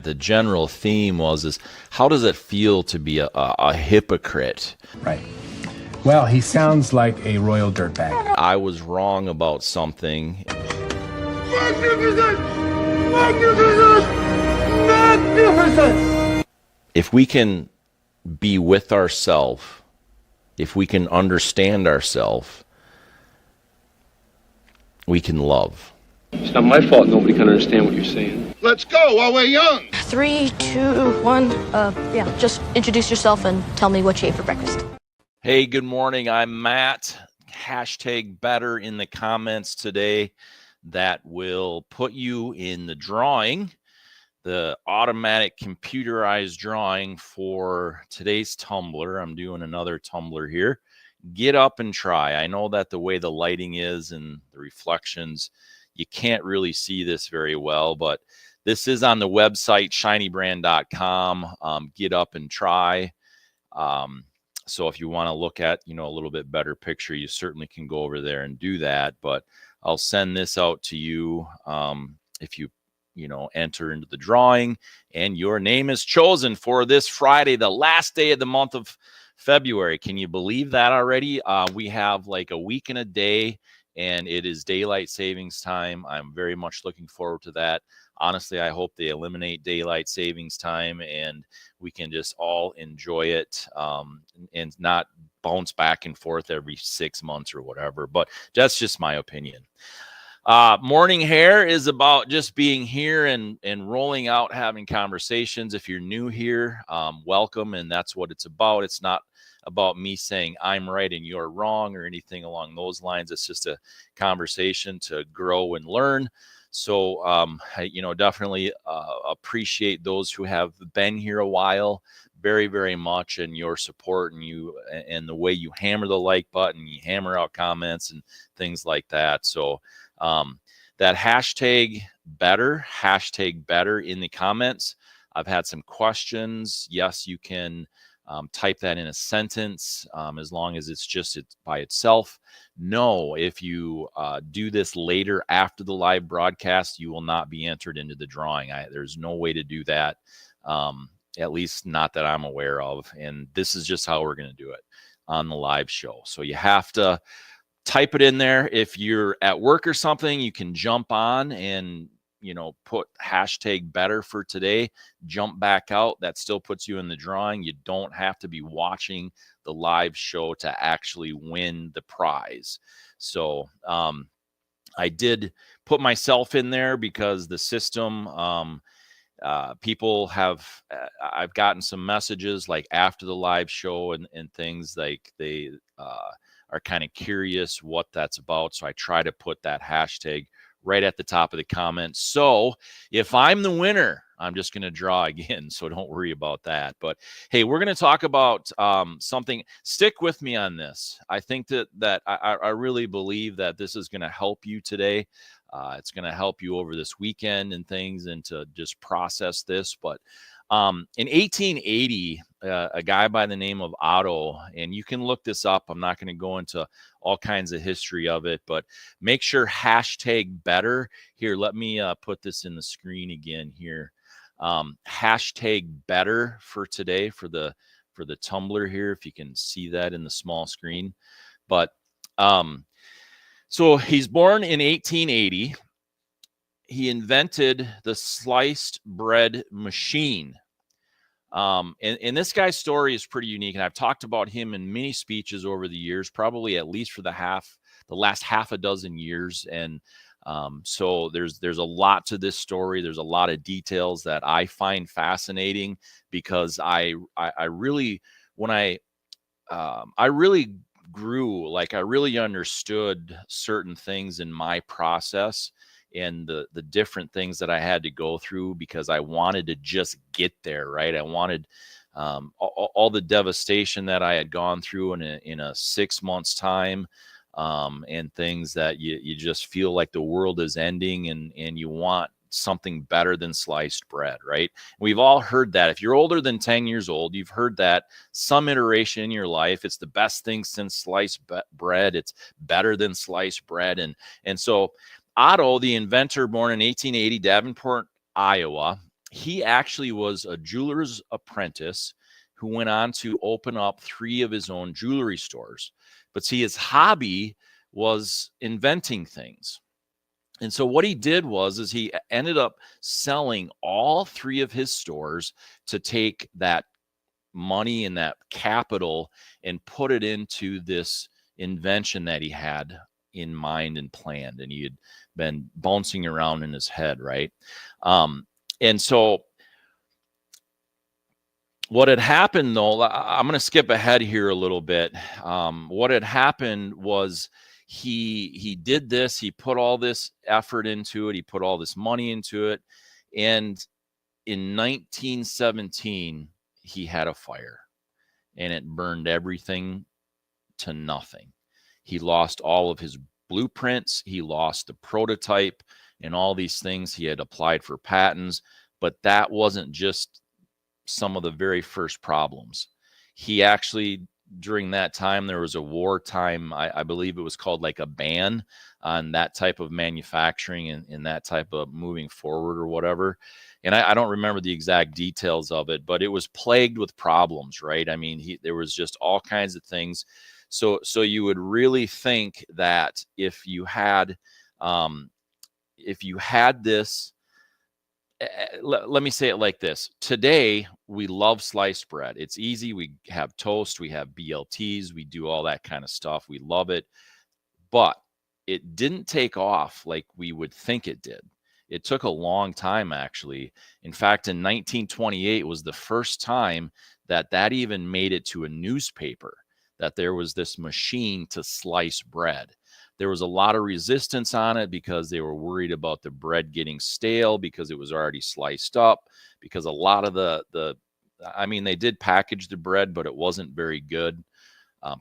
The general theme is how does it feel to be a hypocrite? Right. Well, he sounds like a royal dirtbag. I was wrong about something. Magnificent! Magnificent! Magnificent! If we can be with ourselves, if we can understand ourselves, we can love. It's not my fault nobody can understand what you're saying. Let's go while we're young. 3, 2, 1. Just introduce yourself and tell me what you ate for breakfast. Hey, good morning. I'm Matt. Hashtag better in the comments today. That will put you in the drawing, the automatic computerized drawing for today's tumbler. I'm doing another tumbler here. Get up and try. I know that the way the lighting is and the reflections, you can't really see this very well, but this is on the website, shinybrand.com. Get up and try. So if you want to look at, a little bit better picture, you certainly can go over there and do that. But I'll send this out to you if you enter into the drawing and your name is chosen for this Friday, the last day of the month of February. Can you believe that already? We have like a week and a day, and it is daylight savings time. I'm very much looking forward to that. Honestly, I hope they eliminate daylight savings time and we can just all enjoy it and not bounce back and forth every 6 months or whatever. But that's just my opinion. Morning hair is about just being here and rolling out, having conversations. If you're new here, welcome. And that's what it's about. It's not about me saying I'm right and you're wrong or anything along those lines. It's just a conversation to grow and learn. So, definitely appreciate those who have been here a while very, very much, and your support and the way you hammer the like button, you hammer out comments and things like that. So that hashtag better in the comments. I've had some questions. Yes, you can type that in a sentence as long as it's by itself. No, if you do this later after the live broadcast, you will not be entered into the drawing. There's no way to do that, at least not that I'm aware of. And this is just how we're going to do it on the live show. So you have to type it in there. If you're at work or something, you can jump on and put hashtag better for today, jump back out. That still puts you in the drawing. You don't have to be watching the live show to actually win the prize. So I did put myself in there because the system, people I've gotten some messages like after the live show and things like they are kind of curious what that's about. So I try to put that hashtag right at the top of the comments. So if I'm the winner, I'm just going to draw again. So don't worry about that. But hey, we're going to talk about something. Stick with me on this. I think that I really believe that this is going to help you today. It's going to help you over this weekend and things and to just process this. But in 1880, a guy by the name of Otto, and you can look this up. I'm not going to go into all kinds of history of it, but make sure hashtag better. Here, let me put this in the screen again here. Hashtag better for today for the tumbler here, if you can see that in the small screen. But so he's born in 1880. He invented the sliced bread machine. And this guy's story is pretty unique. And I've talked about him in many speeches over the years, probably at least for the last half a dozen years. And so there's a lot to this story. There's a lot of details that I find fascinating because I really grew, like I really understood certain things in my process and the different things that I had to go through because I wanted to just get there, right? I wanted all the devastation that I had gone through in a 6 months time, and things that you just feel like the world is ending and you want something better than sliced bread, right? We've all heard that. If you're older than 10 years old, you've heard that some iteration in your life. It's the best thing since sliced bread. It's better than sliced bread. And so Otto, the inventor, born in 1880, Davenport, Iowa, he actually was a jeweler's apprentice who went on to open up 3 of his own jewelry stores. But see, his hobby was inventing things. And so what he did was he ended up selling all 3 of his stores to take that money and that capital and put it into this invention that he had in mind and planned, and he had been bouncing around in his head, right? And so what had happened, though, I'm going to skip ahead here a little bit. What had happened was he did this. He put all this effort into it. He put all this money into it, and in 1917, he had a fire, and it burned everything to nothing. He lost all of his blueprints. He lost the prototype and all these things. He had applied for patents, but that wasn't just some of the very first problems. He actually, during that time, there was a wartime, I believe it was called like a ban on that type of manufacturing and that type of moving forward or whatever. And I don't remember the exact details of it, but it was plagued with problems, right? I mean, there was just all kinds of things. So you would really think that if you had this, let me say it like this. Today, we love sliced bread. It's easy. We have toast, we have BLTs, we do all that kind of stuff. We love it. But it didn't take off like we would think it did. It took a long time, actually. In fact, in 1928 was the first time that even made it to a newspaper, that there was this machine to slice bread. There was a lot of resistance on it because they were worried about the bread getting stale because it was already sliced up, because a lot of they did package the bread, but it wasn't very good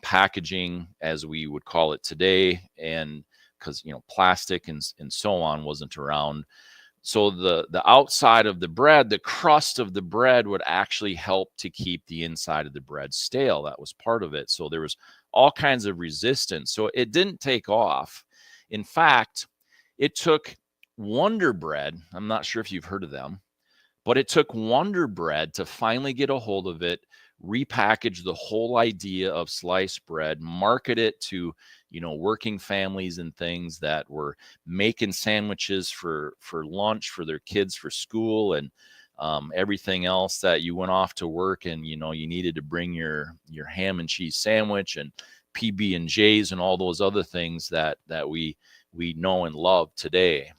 packaging, as we would call it today. And because, plastic and so on wasn't around. So the outside of the bread, the crust of the bread would actually help to keep the inside of the bread stale. That was part of it. So there was all kinds of resistance. So it didn't take off. In fact, it took Wonder Bread. I'm not sure if you've heard of them, but it took Wonder Bread to finally get a hold of it, repackage the whole idea of sliced bread, market it to, working families and things that were making sandwiches for lunch for their kids for school, and everything else that you went off to work and, you needed to bring your ham and cheese sandwich and PB&Js and all those other things that we know and love today.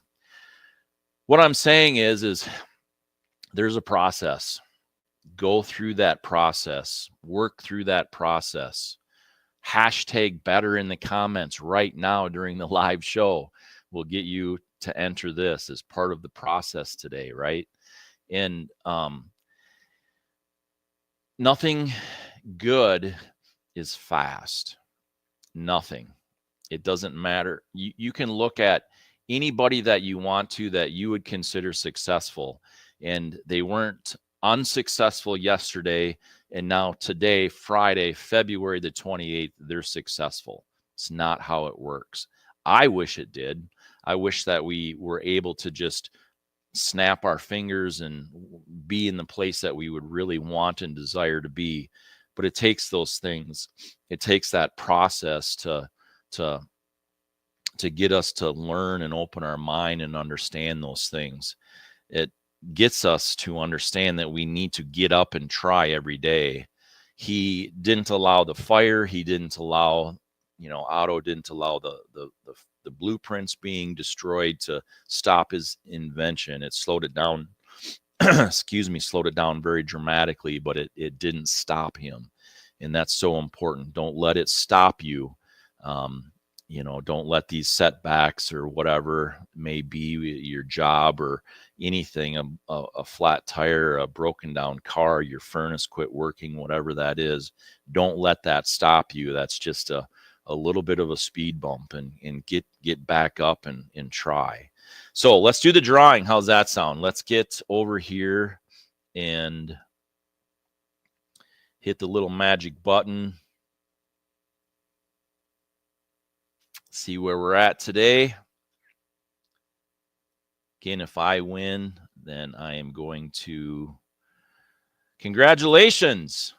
What I'm saying is there's a process. Go through that process, work through that process. Hashtag better in the comments right now during the live show will get you to enter this as part of the process today, right? And nothing good is fast. Nothing. It doesn't matter. You can look at anybody that you want to, that you would consider successful, and they weren't unsuccessful yesterday, and now today, Friday, February the 28th, they're successful. It's not how it works. I wish it did. I wish that we were able to just snap our fingers and be in the place that we would really want and desire to be. But it takes those things. It takes that process to get us to learn and open our mind and understand those things. It gets us to understand that we need to get up and try every day. He didn't allow the fire. He didn't allow, Otto didn't allow the blueprints being destroyed to stop his invention. It slowed it down, slowed it down very dramatically, but it didn't stop him. And that's so important. Don't let it stop you. Don't let these setbacks or whatever may be, your job or anything, a flat tire, a broken down car, your furnace quit working, whatever that is, don't let that stop you. That's just a little bit of a speed bump, and get back up and try. So let's do the drawing. How's that sound? Let's get over here and hit the little magic button. See where we're at today. Again, if I win, then I am going to congratulations,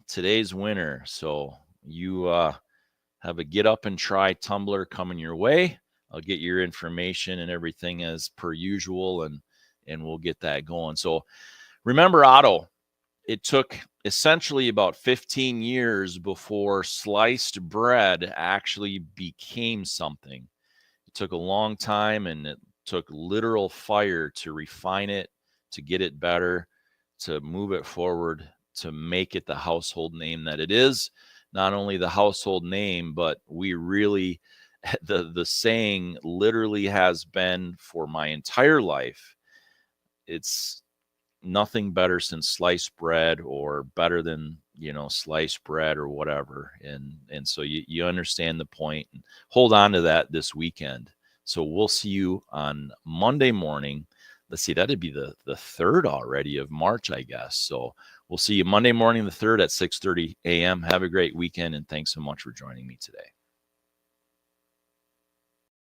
today's winner. So you have a get up and try tumbler coming your way. I'll get your information and everything as per usual, and we'll get that going. So remember, Otto, it took essentially about 15 years before sliced bread actually became something. It took a long time, and it took literal fire to refine it, to get it better, to move it forward, to make it the household name that it is. Not only the household name, but we really, the saying literally has been for my entire life, it's nothing better since sliced bread, or better than, sliced bread or whatever. And so you understand the point, and hold on to that this weekend. So we'll see you on Monday morning. Let's see, that'd be the 3rd already of March, I guess. So we'll see you Monday morning, the 3rd at 6:30 a.m. Have a great weekend, and thanks so much for joining me today.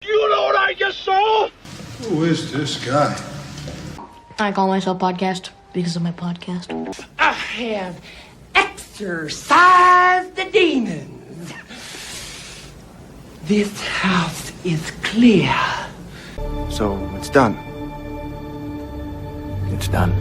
You know what I just saw? Who is this guy? I call myself Podcast because of my podcast. I have exorcised the demons. This house is clear. So it's done. It's done.